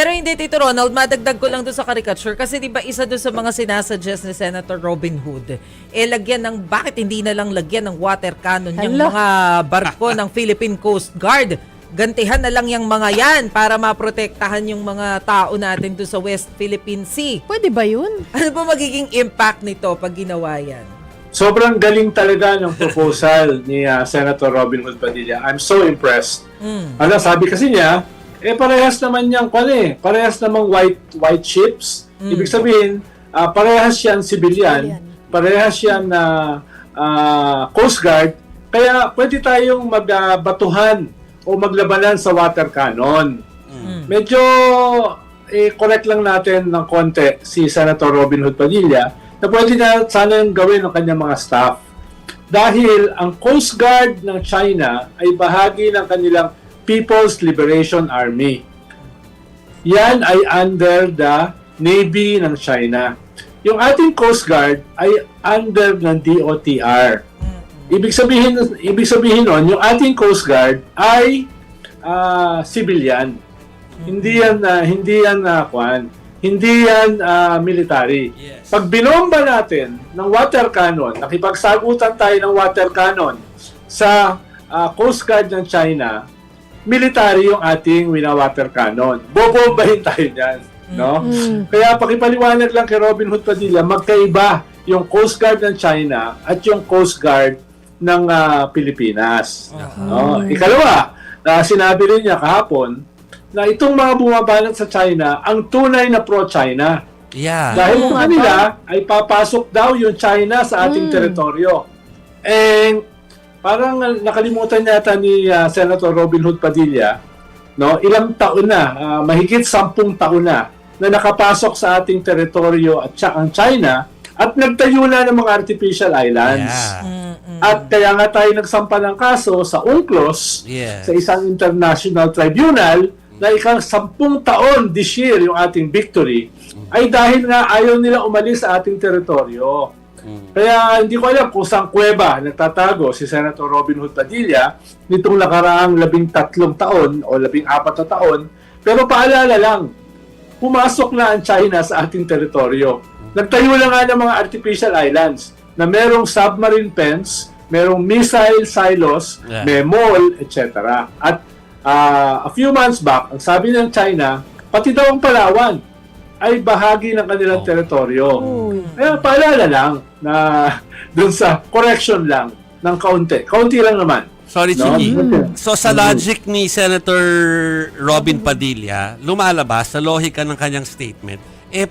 Pero hindi, Tito Ronald, madagdag ko lang doon sa caricature kasi di ba isa doon sa mga sinasuggest ni Senator Robin Hood, lagyan ng, bakit hindi na lang lagyan ng water cannon yung mga barko ng Philippine Coast Guard? Gantihan na lang yung mga yan para maprotektahan yung mga tao natin doon sa West Philippine Sea. Pwede ba yun? Ano ba magiging impact nito pag ginawa yan? Sobrang galing talaga ng proposal ni Senator Robin Hood Padilla. I'm so impressed. Ano, sabi kasi niya, parehas naman niyang parehas namang white ships. Ibig sabihin, parehas yan civilian, parehas yan na Coast Guard, kaya pwede tayong magbatuhan o maglabanan sa water cannon. Medyo correct lang natin ng konti si Senator Robin Hood Padilla na pwede na sana yung gawin ng kanyang mga staff. Dahil ang Coast Guard ng China ay bahagi ng kanilang People's Liberation Army. Yan ay under the Navy ng China. Yung ating Coast Guard ay under ng DOTR. Ibig sabihin nun, yung ating Coast Guard ay civilian. Hindi yan military. Yes. Pag binomba natin ng water cannon, nakipagsagutan tayo ng water cannon sa Coast Guard ng China, military yung ating wina-water cannon. Bobombahin tayo niyan, no? Kaya pakipaliwanag lang kay Robin Hood Padilla, magkaiba yung Coast Guard ng China at yung Coast Guard ng Pilipinas. No? Ikalawa, sinabi rin niya kahapon na itong mga bumabanat sa China ang tunay na pro-China. Yeah. Dahil kung kanila ay papasok daw yung China sa ating teritoryo. And parang nakalimutan yata ni Senator Robin Hood Padilla, no, ilang taon na, mahigit 10 taon na nakapasok sa ating teritoryo at ang China at nagtayo na ng mga artificial islands. Yeah. At kaya nga tayo nagsampa ng kaso sa UNCLOS, Yes. sa isang international tribunal, na ikang 10 taon this year yung ating victory, ay dahil nga ayaw nila umalis sa ating teritoryo. Kaya hindi ko alam kung saan kuweba nagtatago si Senator Robin Hood Padilla nitong nakaraang 13 taon o 14 na taon. Pero paalala lang, pumasok na ang China sa ating teritoryo. Nagtayo na nga ng mga artificial islands na merong submarine fence, merong missile silos, may mall, etc. At a few months back, ang sabi ng China, pati daw ang Palawan ay bahagi ng kanilang teritoryo. Kaya paalala lang na dun sa correction lang ng kaunti. Kaunti lang naman. Sorry, No? Chiki. So sa logic ni Senator Robin Padilla, lumalabas sa lohika ng kanyang statement,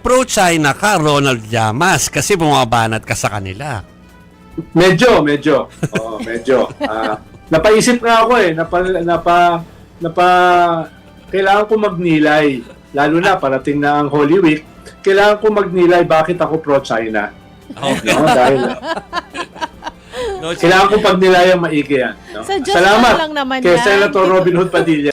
pro-China ka, Ronald Llamas, kasi bumabanat ka sa kanila. Medyo. Oo, medyo. Napaisip nga ako kailangan ko magnilay. Lalo na, parating na ang Holy Week, kailangan ko magnilay bakit ako pro-China. Okay. No? Dahil No, kailangan ko pagnilayang maigi yan. No? Sa just Salamat lang naman kay yan. Senator Robin Hood Padilla.